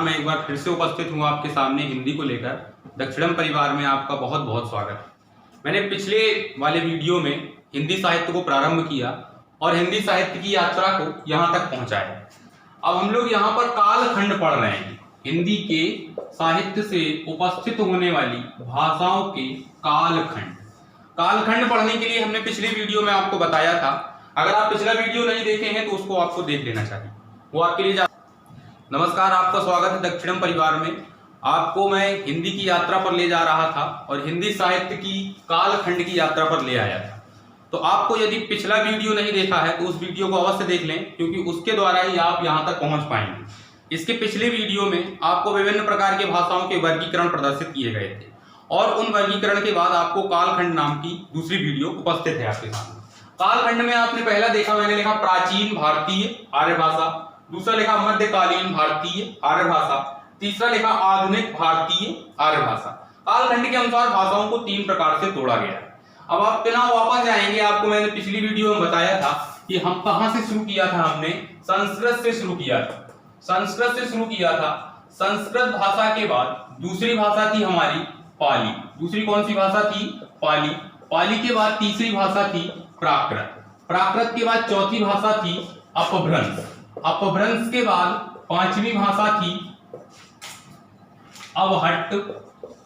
नमस्कार। मैं एक बार फिर से उपस्थित हूँ आपके सामने हिंदी को लेकर। दक्षिणम परिवार में आपका बहुत बहुत स्वागत है। मैंने पिछले वाले वीडियो में हिंदी साहित्य को प्रारंभ किया और हिंदी साहित्य की यात्रा को यहाँ तक पहुँचाया। अब हम लोग यहाँ पर कालखंड पढ़ रहे हैं। हिंदी के साहित्य से उपस्थित होने वाली भाषाओं के कालखंड। कालखंड पढ़ने के लिए हमने पिछले वीडियो में आपको बताया था। अगर आप पिछला वीडियो नहीं देखे हैं तो उसको आपको देख लेना चाहिए, वो आपके लिए। नमस्कार, आपका स्वागत है दक्षिणम परिवार में। आपको मैं हिंदी की यात्रा पर ले जा रहा था और हिंदी साहित्य की कालखंड की यात्रा पर ले आया था। तो आपको यदि पिछला वीडियो नहीं देखा है तो उस वीडियो को अवश्य देख लें, क्योंकि उसके द्वारा ही आप यहाँ तक पहुँच पाएंगे। इसके पिछले वीडियो में आपको विभिन्न प्रकार के भाषाओं के वर्गीकरण प्रदर्शित किए गए थे और उन वर्गीकरण के बाद आपको कालखंड नाम की दूसरी वीडियो उपस्थित है आपके सामने। कालखंड में आपने पहला देखा, मैंने लिखा प्राचीन भारतीय आर्य भाषा, दूसरा लिखा मध्यकालीन भारतीय आर्य भाषा, तीसरा लिखा आधुनिक भारतीय आर्य भाषा। कालखंड के अनुसार भाषाओं को 3 प्रकार से तोड़ा गया है। अब आप बिना वापस जाएंगे, आपको मैंने पिछली वीडियो में बताया था कि हम कहां से शुरू किया था। हमने संस्कृत से शुरू किया था। संस्कृत से शुरू किया था। संस्कृत भाषा के बाद दूसरी भाषा थी हमारी पाली। दूसरी कौन सी भाषा थी? पाली। पाली के बाद तीसरी भाषा थी प्राकृत। प्राकृत के बाद चौथी भाषा थी अपभ्रंश। अपभ्रंश के बाद 5वीं भाषा थी अवहट्ट।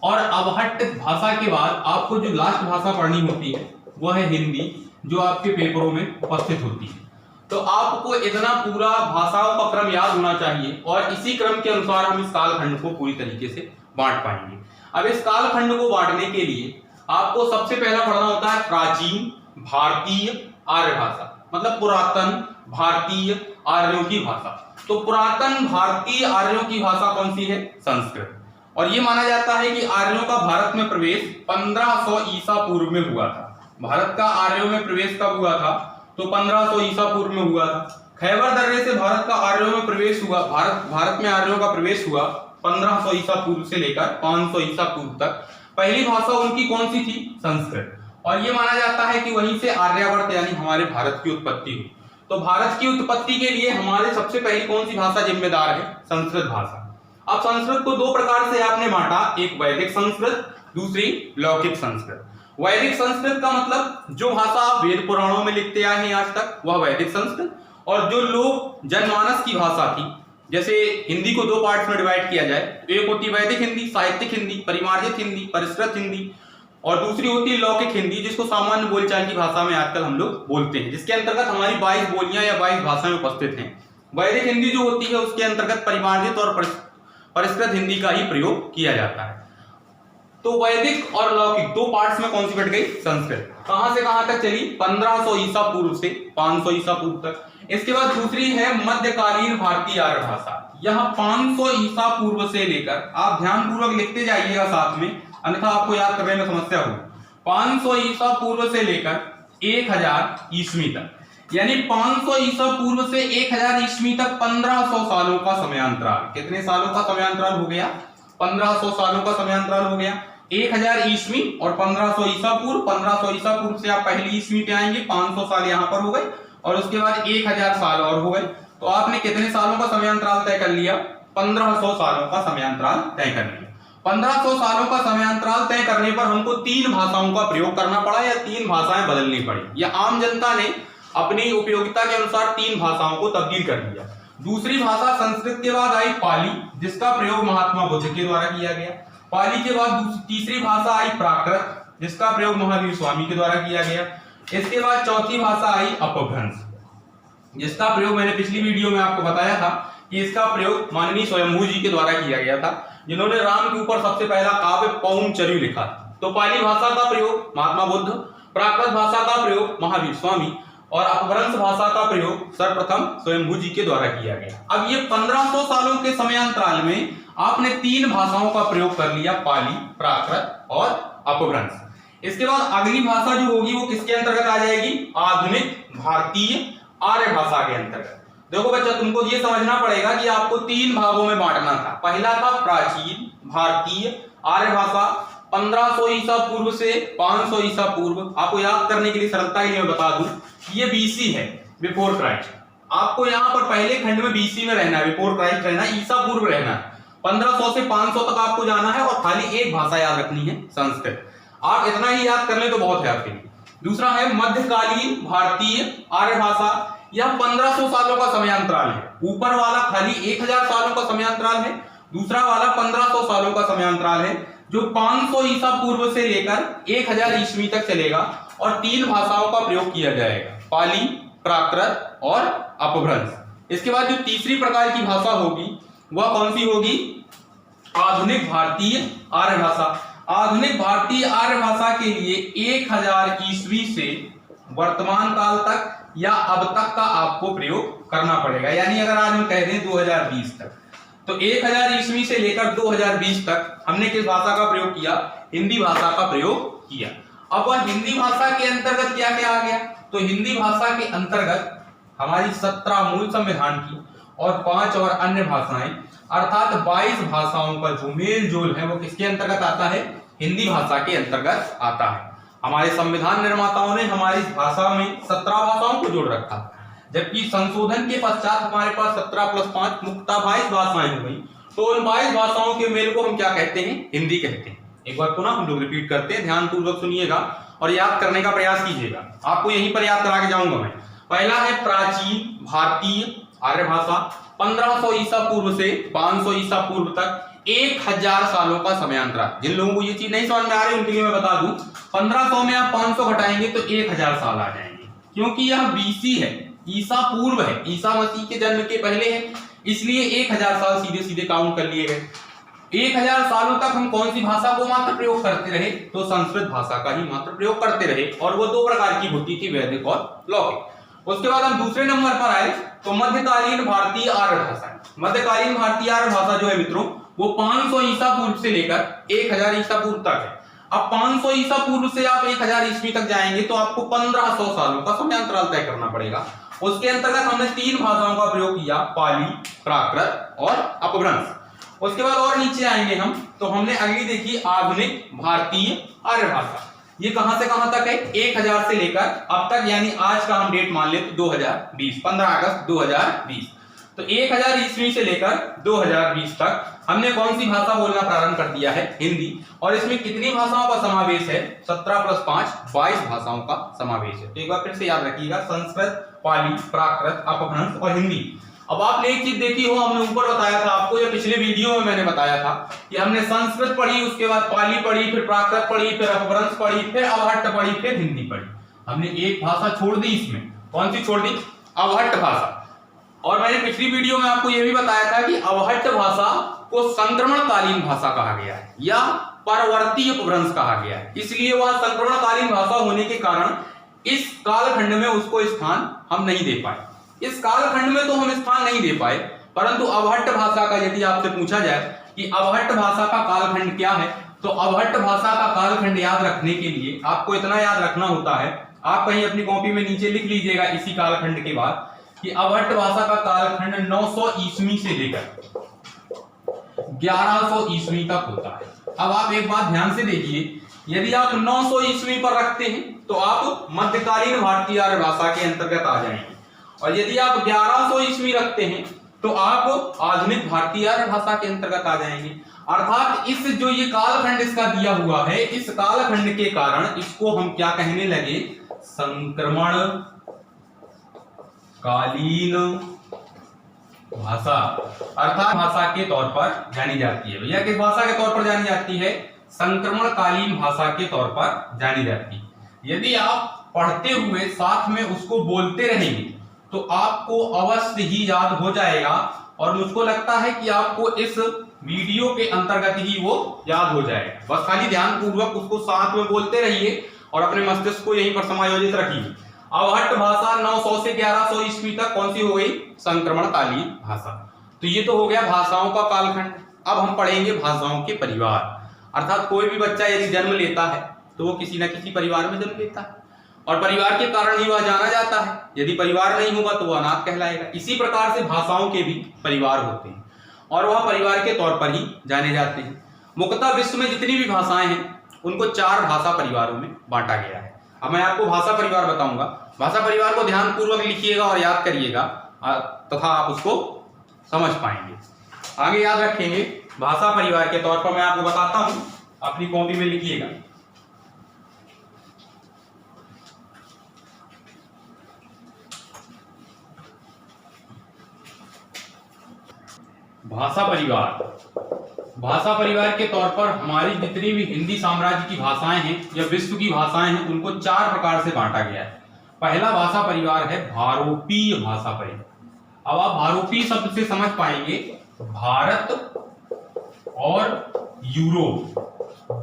और अवहट्ट भाषा के बाद आपको जो लास्ट भाषा पढ़नी होती है वह है हिंदी, जो आपके पेपरों में उपस्थित होती है। तो आपको इतना पूरा भाषाओं का क्रम याद होना चाहिए और इसी क्रम के अनुसार हम इस कालखंड को पूरी तरीके से बांट पाएंगे। अब इस कालखंड को बांटने के लिए आपको सबसे पहला पढ़ना होता है प्राचीन भारतीय आर्य भाषा, मतलब पुरातन भारतीय आर्यों की भाषा। तो पुरातन भारतीय आर्यों की भाषा कौन सी है? संस्कृत। और यह माना जाता है कि आर्यों का भारत में प्रवेश 1500 ईसा पूर्व में हुआ था। भारत का आर्यों में प्रवेश कब हुआ था? तो 1500 ईसा पूर्व में हुआ था। खैबर दर्रे से भारत का आर्यों में प्रवेश हुआ। भारत में आर्यों का प्रवेश हुआ 1500 ईसा पूर्व से लेकर 500 ईसा पूर्व तक। पहली भाषा उनकी कौन सी थी? संस्कृत। और यह माना जाता है कि वहीं से आर्यावर्त यानी हमारे भारत की उत्पत्ति हुई। तो भारत की उत्पत्ति के लिए हमारे सबसे पहली कौन सी भाषा जिम्मेदार है? संस्कृत भाषा। अब संस्कृत को 2 प्रकार से आपने बांटा, एक वैदिक संस्कृत, दूसरी लौकिक संस्कृत। वैदिक संस्कृत का मतलब जो भाषा आप वेद पुराणों में लिखते आए हैं आज तक, वह वैदिक संस्कृत। और जो लोग जनमानस की भाषा थी, जैसे हिंदी को 2 पार्ट्स में डिवाइड किया जाए, एक होती वैदिक हिंदी, साहित्यिक हिंदी, परिमार्जित हिंदी, परिष्कृत हिंदी, और दूसरी होती है लौकिक हिंदी, जिसको सामान्य बोलचाल की भाषा में आजकल हम लोग बोलते हैं, जिसके अंतर्गत हमारी 22 बोलियां या 22 भाषाएं उपस्थित हैं। वैदिक हिंदी जो होती है उसके अंतर्गत परिमार्जित और परिष्कृत हिंदी का ही प्रयोग किया जाता है। तो वैदिक और लौकिक 2 पार्ट्स में कौन सी बट गई? संस्कृत। कहां से कहां तक चली? 1500 ईसा पूर्व से 500 ईसा पूर्व तक। इसके बाद दूसरी है मध्यकालीन भारतीय आर्य भाषा। यह 500 ईसा पूर्व से लेकर, आप ध्यानपूर्वक लिखते जाइएगा साथ में, अन्यथा आपको याद करने में समस्या होगी। 500 ईसा पूर्व से लेकर 1000 ईस्वी तक, यानी 500 ईसा पूर्व से 1000 ईस्वी तक 1500 सालों का समयांतराल। कितने सालों का समयांतराल हो गया? 1500 सालों का समयांतराल हो गया। 1000 ईस्वी और 1500 ईसा पूर्व। 1500 ईसा पूर्व से आप पहली ईस्वी पे आएंगे, 500 साल यहां पर हो गए और उसके बाद 1000 साल और हो गए। तो आपने कितने सालों का समयांतराल तय कर लिया? 1500 सालों का समयांतराल तय कर लिया। 1500 सालों का समयांतराल तय करने पर हमको 3 भाषाओं का प्रयोग करना पड़ा या 3 भाषाएं बदलनी पड़ी। या आम जनता ने अपनी उपयोगिता के अनुसार 3 भाषाओं को तब्दील कर दिया। दूसरी भाषा संस्कृत के बाद आई पाली, जिसका प्रयोग महात्मा बुद्ध के द्वारा किया गया। पाली के बाद तीसरी भाषा आई प्राकृत, जिसका प्रयोग महावीर स्वामी के द्वारा किया गया। इसके बाद चौथी भाषा आई अपभ्रंश, जिसका प्रयोग मैंने पिछली वीडियो में आपको बताया था कि इसका प्रयोग माननीय स्वयंभू जी के द्वारा किया गया था, जिन्होंने राम के ऊपर सबसे पहला काव्य पौंचर्यु लिखा। तो पाली भाषा का प्रयोग महात्मा बुद्ध, प्राकृत भाषा का प्रयोग महावीर स्वामी और अपभ्रंश भाषा का प्रयोग सर्वप्रथम स्वयंभू जी के द्वारा किया गया। अब ये 1500 सालों के समयांतराल में आपने 3 भाषाओं का प्रयोग कर लिया, पाली, प्राकृत और अपभ्रंश। इसके बाद अगली भाषा जो होगी वो किसके अंतर्गत आ जाएगी? आधुनिक भारतीय आर्य भाषा के अंतर्गत। देखो बच्चा, तुमको ये समझना पड़ेगा कि आपको 3 भागों में बांटना था। पहला था प्राचीन भारतीय आर्य भाषा, 1500 ईसा पूर्व से 500 ईसा पूर्व। आपको याद करने के लिए सरलता के लिए मैं बता दूं, ये बीसी है, बिफोर क्राइस्ट। आपको यहाँ पर पहले खंड में बीसी में रहना है, बिफोर क्राइस्ट रहना, ईसा पूर्व रहना है। 1500 से 500 तक आपको जाना है और खाली एक भाषा याद रखनी है, संस्कृत। आप इतना ही याद कर ले तो बहुत है आपके लिए। दूसरा है मध्यकालीन भारतीय आर्य भाषा। यह 1500 सालों का समयांतराल है। ऊपर वाला खाली 1000 सालों का समयांतराल है, दूसरा वाला 1500 सालों का समयांतराल है, जो 500 ईसा पूर्व से लेकर 1000 ईस्वी तक चलेगा और 3 भाषाओं का प्रयोग किया जाएगा, पाली, प्राकृत और अपभ्रंश। इसके बाद जो तीसरी प्रकार की भाषा होगी वह कौन सी होगी? आधुनिक भारतीय आर्य भाषा। आधुनिक भारतीय आर्य भाषा के लिए 1000 ईस्वी से वर्तमान काल तक या अब तक का आपको प्रयोग करना पड़ेगा। यानी अगर आज हम कह दें 2020 तक, तो 1000 ईस्वी से लेकर 2020 तक हमने किस भाषा का प्रयोग किया? हिंदी भाषा का प्रयोग किया। अब वह हिंदी भाषा के अंतर्गत क्या क्या आ गया? तो हिंदी भाषा के अंतर्गत हमारी 17 मूल संविधान की और 5 और अन्य भाषाएं, अर्थात 22 भाषाओं का जो मेल जोल है वो किसके अंतर्गत आता है? हिंदी भाषा के अंतर्गत आता है। हमारे संविधान निर्माताओं ने हमारी भाषा में 17 भाषाओं को जोड़ रखा, जबकि संशोधन के पश्चात हमारे पास 17 + 5 मुक्ता 22 भाषाएं हो गई। तो उन 22 भाषाओं के मेल को हम क्या कहते हैं? हिंदी कहते हैं। एक बार पुनः हम लोग रिपीट करते हैं, ध्यान पूर्वक सुनिएगा और याद करने का प्रयास कीजिएगा। आपको यहीं पर याद करा के जाऊंगा मैं। पहला है प्राचीन भारतीय आर्य भाषा, 1500 ईसा पूर्व से 500 ईसा पूर्व तक 1000 सालों का समयांतराल। जिन लोगों को ये चीज नहीं समझ में आ रही उनके लिए मैं बता दूं, 1500 में आप 500 घटाएंगे तो 1000 साल आ जाएंगे, क्योंकि यह बीसी है, ईसा पूर्व है, ईसा मसीह के जन्म के पहले है, इसलिए 1000 साल सीधे सीधे काउंट कर लिए गए। 1000 सालों तक हम कौन सी भाषा को मात्र प्रयोग करते रहे? तो संस्कृत भाषा का ही मात्र प्रयोग करते रहे, और वो 2 प्रकार की होती थी, वैदिक और लौकिक। उसके बाद हम दूसरे नंबर पर आए तो मध्यकालीन भारतीय आर्य भाषा। मध्यकालीन भारतीय आर्य भाषा जो है मित्रों, वो 500 ईसा पूर्व से लेकर 1000 ईसा पूर्व तक है। अब 500 ईसा पूर्व से आप 1000 ईस्वी तक जाएंगे तो आपको 1500 सालों का समयांतराल तय करना पड़ेगा। उसके अंतर्गत हमने 3 भाषाओं का प्रयोग किया, पाली, प्राकृत और अपभ्रंश। उसके बाद और नीचे आएंगे हम तो हमने अगली देखी आधुनिक भारतीय आर्य भाषा। ये कहां से कहां तक है? 1000 से लेकर अब तक, यानी आज का हम डेट मान ले तो 2020, 15 अगस्त 2020। तो 1000 ईस्वी से लेकर 2020 तक हमने कौन सी भाषा बोलना प्रारंभ कर दिया है? हिंदी। और इसमें कितनी भाषाओं का समावेश है? 17 + 5 22 भाषाओं का समावेश है। तो एक बार फिर से याद रखिएगा, संस्कृत, पाली, प्राकृत, अपभ्रंश और हिंदी। अब आपने एक चीज देखी हो, हमने ऊपर बताया था आपको, या पिछले वीडियो में मैंने बताया था कि हमने संस्कृत पढ़ी, उसके बाद पाली पढ़ी, फिर प्राकृत पढ़ी, फिर अपभ्रंश पढ़ी, फिर अवहट्ट पढ़ी, फिर हिंदी पढ़ी। हमने एक भाषा छोड़ दी इसमें। कौन सी छोड़ दी? अवहट्ट भाषा। और मैंने पिछली वीडियो में आपको यह भी बताया था कि अवहट्ट भाषा को संक्रमणकालीन भाषा कहा गया है या परवर्ती अपभ्रंश कहा गया है। इसलिए वह संक्रमणकालीन भाषा होने के कारण इस कालखंड में उसको स्थान हम नहीं दे पाए। इस कालखंड में तो हम स्थान नहीं दे पाए, परंतु अवहट्ट भाषा का यदि आपसे पूछा जाए कि अवहट्ट भाषा का कालखंड क्या है, तो अवहट्ट भाषा का कालखंड याद रखने के लिए आपको इतना याद रखना होता है, आप कहीं अपनी कॉपी में नीचे लिख लीजिएगा इसी कालखंड के बाद, कि अवहट्ट भाषा का कालखंड 900 ईस्वी से लेकर 1100 ईस्वी तक होता है। अब आप एक बात ध्यान से देखिए, यदि आप 900 ईस्वी पर रखते हैं तो आप मध्यकालीन भारतीय आर्य भाषा के अंतर्गत आ जाएंगे, और यदि आप 1100 ईस्वी रखते हैं तो आप आधुनिक भारतीय आर्य भाषा के अंतर्गत आ जाएंगे। अर्थात इस जो ये कालखंड इसका दिया हुआ है, इस कालखंड के कारण इसको हम क्या कहने लगे? संक्रमण कालीन भाषा, अर्थात भाषा के तौर पर जानी जाती है। भैया किस भाषा के तौर पर जानी जाती है? संक्रमणकालीन भाषा के तौर पर जानी जाती है। यदि आप पढ़ते हुए साथ में उसको बोलते रहेंगे तो आपको अवश्य ही याद हो जाएगा, और मुझको लगता है कि आपको इस वीडियो के अंतर्गत ही वो याद हो जाएगा। बस खाली ध्यान पूर्वक उसको साथ में बोलते रहिए और अपने मस्तिष्क को यहीं पर समायोजित रखिए। अवहट्ट भाषा 900 से 1100 ईस्वी तक कौन सी हो गई? संक्रमणकालीन भाषा। तो ये तो हो गया भाषाओं का कालखंड। अब हम पढ़ेंगे भाषाओं के परिवार। अर्थात कोई भी बच्चा यदि जन्म लेता है तो वो किसी न किसी परिवार में जन्म लेता है, और परिवार के कारण ही वह जाना जाता है। यदि परिवार नहीं होगा तो वह अनाथ कहलाएगा। इसी प्रकार से भाषाओं के भी परिवार होते हैं और वह परिवार के तौर पर ही जाने जाते हैं। मुख्यतः विश्व में जितनी भी भाषाएं हैं उनको 4 भाषा परिवारों में बांटा गया है। अब मैं आपको भाषा परिवार बताऊंगा। भाषा परिवार को ध्यान पूर्वक लिखिएगा और याद करिएगा तथा आप उसको समझ पाएंगे। आगे याद रखेंगे भाषा परिवार के तौर पर मैं आपको बताता हूं, अपनी कॉपी में लिखिएगा। भाषा परिवार के तौर पर हमारी जितनी भी हिंदी साम्राज्य की भाषाएं हैं या विश्व की भाषाएं हैं, उनको 4 प्रकार से बांटा गया है। पहला भाषा परिवार है भारोपीय भाषा परिवार। अब आप भारोपीय शब्द से समझ पाएंगे भारत और यूरोप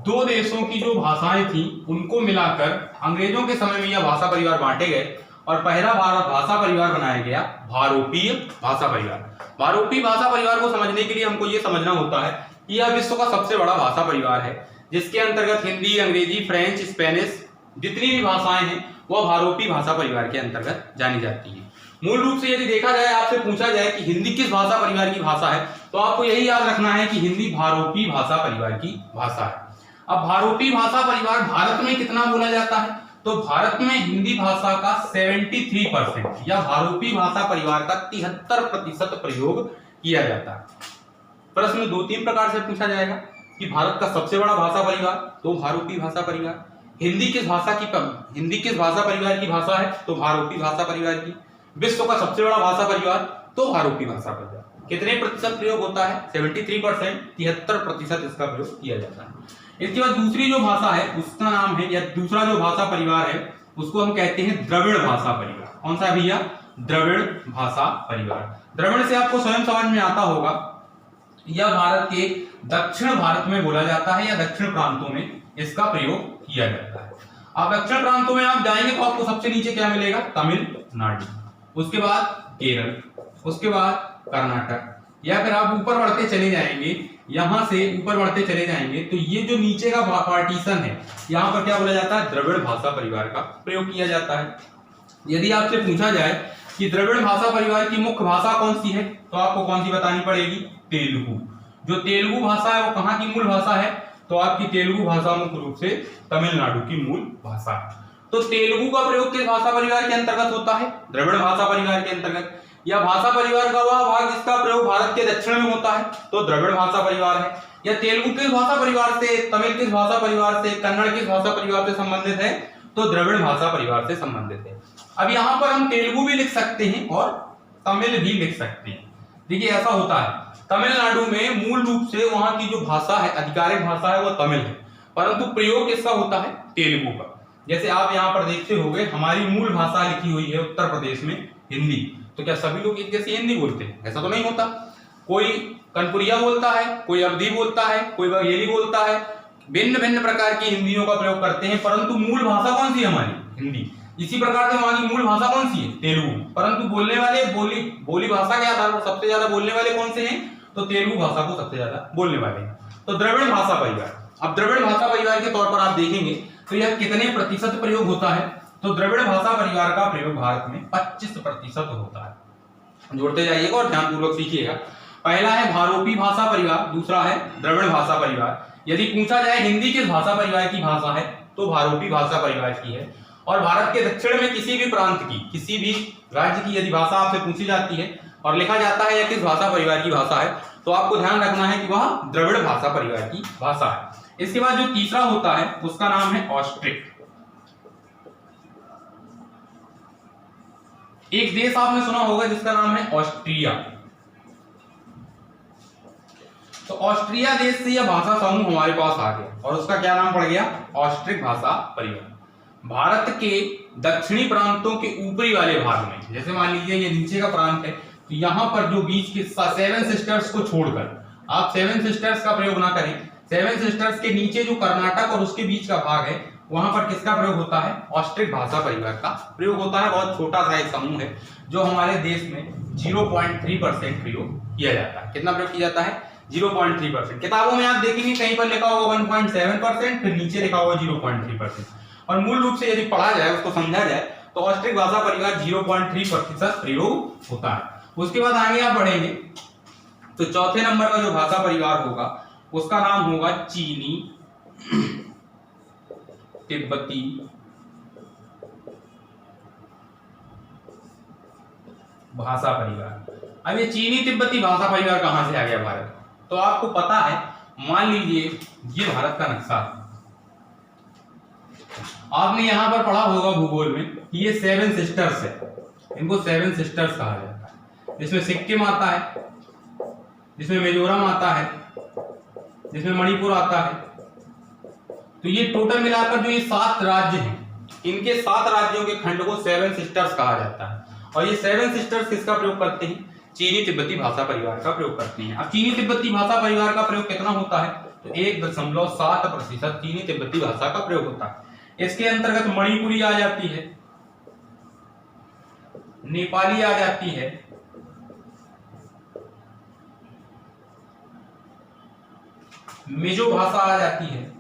2 देशों की जो भाषाएं थी उनको मिलाकर अंग्रेजों के समय में यह भाषा परिवार बांटे गए और पहला भाषा परिवार बनाया गया भारोपीय भाषा परिवार। भारोपीय भाषा परिवार को समझने के लिए हमको यह समझना होता है कि यह विश्व का सबसे बड़ा भाषा परिवार है, जिसके अंतर्गत हिंदी, अंग्रेजी, फ्रेंच, स्पेनिश जितनी भी भाषाएं हैं वह भारोपीय भाषा परिवार के अंतर्गत जानी जाती है। मूल रूप से यदि देखा जाए, आपसे पूछा जाए कि हिंदी किस भाषा परिवार की भाषा है, तो आपको यही याद रखना है कि हिंदी भारोपीय भाषा परिवार की भाषा है। अब भारोपीय भाषा परिवार भारत में कितना बोला जाता है, तो भारत में हिंदी भाषा का 73% या भारोपीय भाषा परिवार का 73% प्रयोग किया जाता है। प्रश्न 2-3 प्रकार से पूछा जाएगा कि भारत का सबसे बड़ा भाषा परिवार, तो भारोपीय भाषा परिवार। हिंदी किस भाषा परिवार की भाषा है, तो भारोपीय भाषा परिवार की। विश्व का सबसे बड़ा भाषा परिवार, तो भारोपीय भाषा परिवार। कितने प्रतिशत प्रयोग होता है, 73%, 73% इसका प्रयोग किया जाता है। इसके बाद दूसरी जो भाषा है उसका नाम है, या दूसरा जो भाषा परिवार है उसको हम कहते हैं द्रविड़ भाषा परिवार। कौन सा भैया, द्रविड़ भाषा परिवार। द्रविड़ से आपको स्वयं समझ में आता होगा, यह भारत के दक्षिण भारत में बोला जाता है या दक्षिण प्रांतों में इसका प्रयोग किया जाता है। अब दक्षिण प्रांतों में आप जाएंगे तो आपको सबसे नीचे क्या मिलेगा, तमिलनाडु, उसके बाद केरल, उसके बाद कर्नाटक, या फिर आप ऊपर बढ़ते चले जाएंगे, यहां से ऊपर बढ़ते चले जाएंगे तो ये जो नीचे का पार्टीशन है यहां पर क्या बोला जाता है, द्रविड़ भाषा परिवार का प्रयोग किया जाता है। यदि आपसे पूछा जाए कि द्रविड़ भाषा परिवार की मुख्य भाषा कौन सी है, तो आपको कौन सी बतानी पड़ेगी, तेलुगु। जो तेलुगु भाषा है वो कहां की मूल भाषा है, तो आपकी तेलुगु भाषा मुख्य रूप से तमिलनाडु की मूल भाषा है। तो तेलुगु का प्रयोग किस भाषा परिवार के अंतर्गत होता है, द्रविड़ भाषा परिवार के अंतर्गत। या भाषा परिवार का वह भाग जिसका प्रयोग भारत के दक्षिण में होता है, तो द्रविड़ भाषा परिवार है। या तेलुगु किस भाषा परिवार से, तमिल किस भाषा परिवार से, कन्नड़ किस भाषा परिवार से संबंधित है, तो द्रविड़ भाषा परिवार से संबंधित है। अब यहाँ पर हम तेलुगु भी लिख सकते हैं और तमिल भी लिख सकते हैं। देखिए ऐसा होता है, तमिलनाडु में मूल रूप से वहां की जो भाषा है, आधिकारिक भाषा है, वो तमिल है, परंतु प्रयोग किसका होता है, तेलुगु का। जैसे आप यहाँ पर देखते होंगे हमारी मूल भाषा लिखी हुई है उत्तर प्रदेश में हिंदी, तो क्या सभी लोग एक जैसी हिंदी बोलते हैं, ऐसा तो नहीं होता। कोई कनपुरिया बोलता है, कोई अवधी बोलता है, कोई बघेली बोलता है, भिन्न भिन्न प्रकार की हिंदियों का प्रयोग करते हैं, परंतु मूल भाषा कौन सी है हमारी, हिंदी। इसी प्रकार से वहां की मूल भाषा कौन सी है, तेलुगु, परंतु बोलने वाले बोली भाषा के आधार पर सबसे ज्यादा बोलने वाले कौन से हैं, तो तेलुगु भाषा को सबसे ज्यादा बोलने वाले हैं। तो द्रविड़ भाषा परिवार, अब द्रविड़ भाषा परिवार के तौर पर आप देखेंगे तो यह कितने प्रतिशत प्रयोग होता है, तो द्रविड़ भाषा परिवार का प्रयोग भारत में 25% होता है। जोड़ते जाइएगा और ध्यानपूर्वक सीखिएगा। पहला है भारोपीय भाषा परिवार, दूसरा है द्रविड़ भाषा परिवार। यदि पूछा जाए हिंदी किस भाषा परिवार की भाषा है, तो भारोपीय भाषा परिवार की है। और भारत के दक्षिण में किसी भी प्रांत की, किसी भी राज्य की यदि भाषा आपसे पूछी जाती है और लिखा जाता है या किस भाषा परिवार की भाषा है, तो आपको ध्यान रखना है कि वह द्रविड़ भाषा परिवार की भाषा है। इसके बाद जो तीसरा होता है उसका नाम है ऑस्ट्रिक। एक देश आपने सुना होगा जिसका नाम है ऑस्ट्रिया। तो ऑस्ट्रिया देश से यह भाषा समूह हमारे पास आ गया और उसका क्या नाम पड़ गया, ऑस्ट्रिक भाषा परिवार। भारत के दक्षिणी प्रांतों के ऊपरी वाले भाग में, जैसे मान लीजिए ये नीचे का प्रांत है, तो यहाँ पर जो बीच के 7 सिस्टर्स को छोड़कर आप 7 सिस्टर्स का प्रयोग ना करें। 7 सिस्टर्स के नीचे जो कर्नाटक और उसके बीच का भाग है वहां पर किसका प्रयोग होता है, ऑस्ट्रिक भाषा परिवार का प्रयोग होता है। बहुत छोटा सा एक समूह है जो हमारे देश में 0.3% प्रयोग किया जाता है। कितना प्रयोग किया जाता है, 0.3%। किताबों में आप देखेंगे कहीं पर लिखा होगा 1.7%, फिर नीचे लिखा होगा 0.3%। और मूल रूप से यदि पढ़ा जाए, उसको समझा जाए, तो ऑस्ट्रिक भाषा परिवार 0.3% प्रयोग होता है। उसके बाद आगे आप बढ़ेंगे तो चौथे नंबर का जो भाषा परिवार होगा उसका नाम होगा चीनी तिब्बती भाषा परिवार। अब ये चीनी तिब्बती भाषा परिवार कहां से आ गया भारत, तो आपको पता है, मान लीजिए ये भारत का नक्शा है, आपने यहां पर पढ़ा होगा भूगोल में कि ये 7 सिस्टर्स है, इनको 7 सिस्टर्स कहा जाता है। जिसमें सिक्किम आता है, जिसमें मिजोरम आता है, जिसमें मणिपुर आता है। तो ये टोटल मिलाकर जो ये 7 राज्य हैं, इनके 7 राज्यों के खंड को 7 सिस्टर्स कहा जाता है। और ये 7 सिस्टर्स किसका प्रयोग करते हैं? चीनी तिब्बती भाषा परिवार का प्रयोग करते हैं। अब चीनी तिब्बती भाषा परिवार का प्रयोग कितना होता है? तो 1.7% चीनी तिब्बती भाषा का प्रयोग होता है। इसके अंतर्गत मणिपुरी आ जाती है, नेपाली आ जाती है, मिजो भाषा आ जाती है,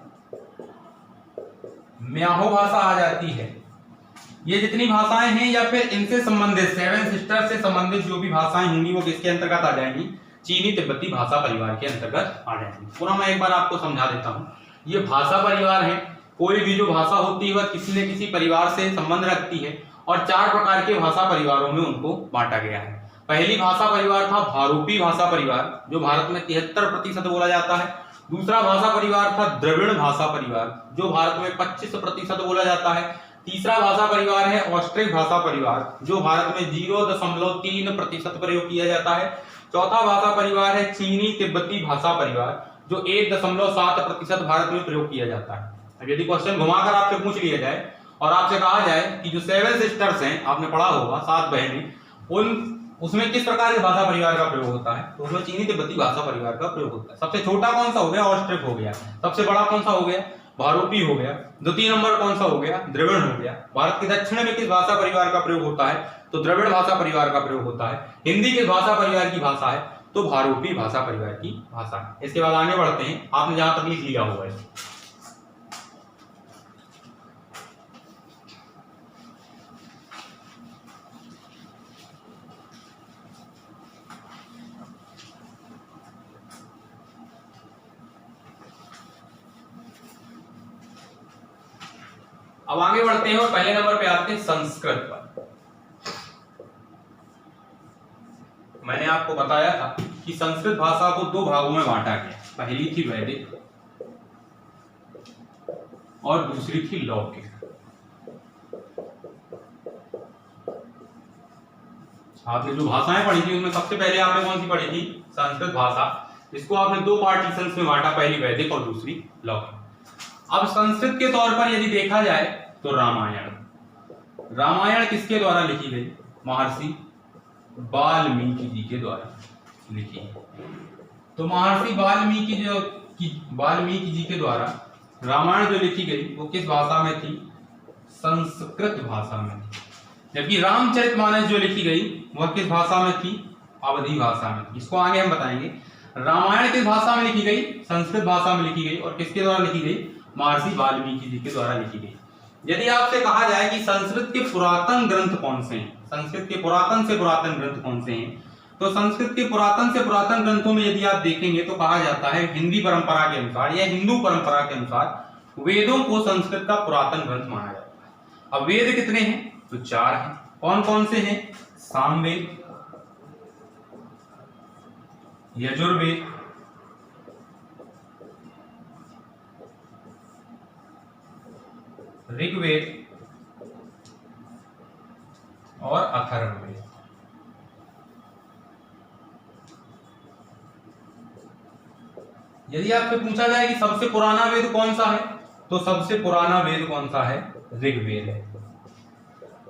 म्याहो भाषा आ जाती है। ये जितनी भाषाएं हैं या फिर इनसे संबंधित 7 सिस्टर्स से संबंधित जो भी भाषाएं होंगी वो किसके अंतर्गत आ जाएंगी? चीनी तिब्बती भाषा परिवार के अंतर्गत आ जाएंगी। पूरा मैं एक बार आपको समझा देता हूं। ये भाषा परिवार है, कोई भी जो भाषा होती है वह किसी न किसी परिवार से संबंध रखती है और 4 प्रकार के भाषा परिवारों में उनको बांटा गया है। पहली भाषा परिवार था भारूपी भाषा परिवार, जो भारत में 73% बोला जाता है। दूसरा भाषा परिवार था द्रविड़ भाषा परिवार, जो भारत में 25% बोला जाता है। तीसरा भाषा परिवार है ऑस्ट्रिक भाषा परिवार, जो भारत में 0.3% प्रयोग किया जाता है। चौथा भाषा परिवार है चीनी तिब्बती भाषा परिवार, जो 1.7% भारत में प्रयोग किया जाता है। अब यदि क्वेश्चन घुमाकर आपसे पूछ लिया जाए और आपसे कहा जाए कि जो 7 सिस्टर्स हैं, आपने पढ़ा होगा 7 बहनें, उसमें किस प्रकार के भाषा परिवार का प्रयोग होता है? तो उसमें चीनी तिब्बती भाषा परिवार का प्रयोग होता है। सबसे छोटा कौन सा हो गया? ऑस्ट्रिक हो गया। सबसे बड़ा कौन सा हो गया? भारूपी हो गया। द्वितीय नंबर कौन सा हो गया? द्रविड़ हो गया। भारत के दक्षिण में किस भाषा परिवार का प्रयोग होता है? तो द्रविड़ भाषा परिवार का प्रयोग होता है। हिंदी किस भाषा परिवार की भाषा है? तो भारूपी भाषा परिवार की भाषा है। इसके बाद आगे बढ़ते हैं, आपने जहां तक लिख लिया होगा इसे। अब आगे बढ़ते हैं और पहले नंबर पे आते हैं संस्कृत पर। मैंने आपको बताया था कि संस्कृत भाषा को 2 भागों में बांटा गया। पहली थी वैदिक और दूसरी थी लौकिक। आपने जो भाषाएं पढ़ी थी उनमें सबसे पहले आपने कौन सी पढ़ी थी? संस्कृत भाषा। इसको आपने 2 पार्टीशंस में बांटा, पहली वैदिक और दूसरी लौकिक। अब संस्कृत के तौर पर यदि देखा जाए तो रामायण किसके द्वारा लिखी गई? महर्षि वाल्मीकि जी के द्वारा लिखी है। तो महर्षि वाल्मीकि जी के द्वारा रामायण जो लिखी गई वो किस भाषा में थी? संस्कृत भाषा में थी। जबकि रामचरितमानस जो लिखी गई वह किस भाषा में थी? अवधी भाषा में। इसको आगे हम बताएंगे। रामायण किस भाषा में लिखी गई? संस्कृत भाषा में लिखी गई। और किसके द्वारा लिखी गई? महर्षि वाल्मीकि जी के द्वारा लिखी गई। यदि आपसे कहा जाए कि संस्कृत के पुरातन ग्रंथ कौन से हैं, संस्कृत के पुरातन से पुरातन ग्रंथ कौन से हैं, तो संस्कृत के पुरातन से पुरातन ग्रंथों में यदि आप देखेंगे तो कहा जाता है हिंदी परंपरा के अनुसार या हिंदू परंपरा के अनुसार वेदों को संस्कृत का पुरातन ग्रंथ माना जाता है। अब वेद कितने हैं? तो 4 हैं। कौन कौन से हैं? सामवेद, यजुर्वेद, ऋग्वेद और अथर्ववेद। यदि आपसे पूछा जाए कि सबसे पुराना वेद कौन सा है, तो सबसे पुराना वेद कौन सा है? ऋग्वेद है।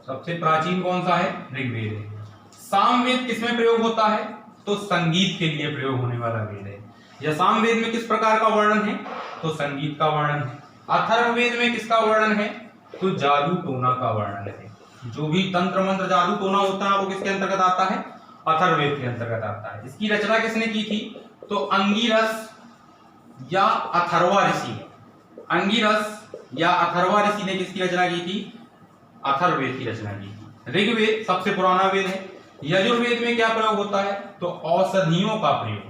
सबसे प्राचीन कौन सा है? ऋग्वेद है। सामवेद किसमें प्रयोग होता है? तो संगीत के लिए प्रयोग होने वाला वेद है। या सामवेद में किस प्रकार का वर्णन है? तो संगीत का वर्णन है। अथर्ववेद में किसका वर्णन है? तो जादू टोना का वर्णन है। जो भी तंत्र मंत्र जादू टोना होता है वो किसके अंतर्गत आता है? अथर्ववेद के अंतर्गत आता है। इसकी रचना किसने की थी? तो अंगिरस या अथर्वा ऋषि ने। अंगिरस या अथर्वा ऋषि ने किसकी रचना की थी? अथर्ववेद की रचना की थी। ऋग्वेद सबसे पुराना वेद है। यजुर्वेद में क्या प्रयोग होता है? तो औषधियों का प्रयोग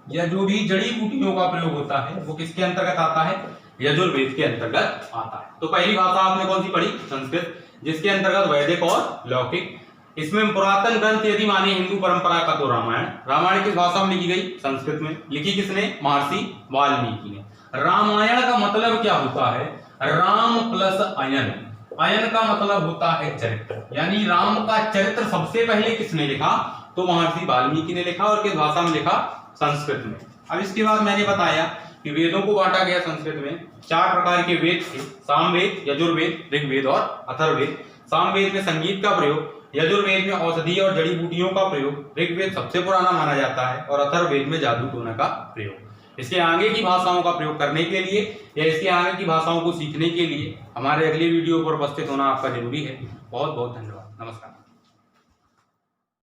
या जो भी जड़ी बूटियों का प्रयोग होता है वो किसके अंतर्गत आता है? यजुर्वेद के अंतर्गत आता है। तो पहली भाषा आपने कौन सी पढ़ी? संस्कृत, जिसके अंतर्गत वैदिक और लौकिक। इसमें पुरातन ग्रंथ यदि माने हिंदू परंपरा का तो रामायण। रामायण किस भाषा में लिखी गई? संस्कृत में। लिखी किसने? महर्षि वाल्मीकि ने। रामायण का मतलब क्या होता है? राम प्लस अयन। अयन का मतलब होता है चरित्र, यानी राम का चरित्र सबसे पहले किसने लिखा? तो महर्षि वाल्मीकि ने लिखा। और किस भाषा में लिखा? संस्कृत में। अब इसके बाद मैंने बताया कि वेदों को बांटा गया संस्कृत में। 4 प्रकार के वेद थे, सामवेद, यजुर्वेद, ऋग्वेद और अथर्ववेद। सामवेद में संगीत का प्रयोग, यजुर्वेद में औषधि और जड़ी बूटियों का प्रयोग, ऋग्वेद सबसे पुराना माना जाता है और अथर्ववेद में जादू टोना का प्रयोग। इसके आगे की भाषाओं का प्रयोग करने के लिए या इसके आगे की भाषाओं को सीखने के लिए हमारे अगले वीडियो पर उपस्थित होना आपका जरूरी है। बहुत बहुत धन्यवाद। नमस्कार।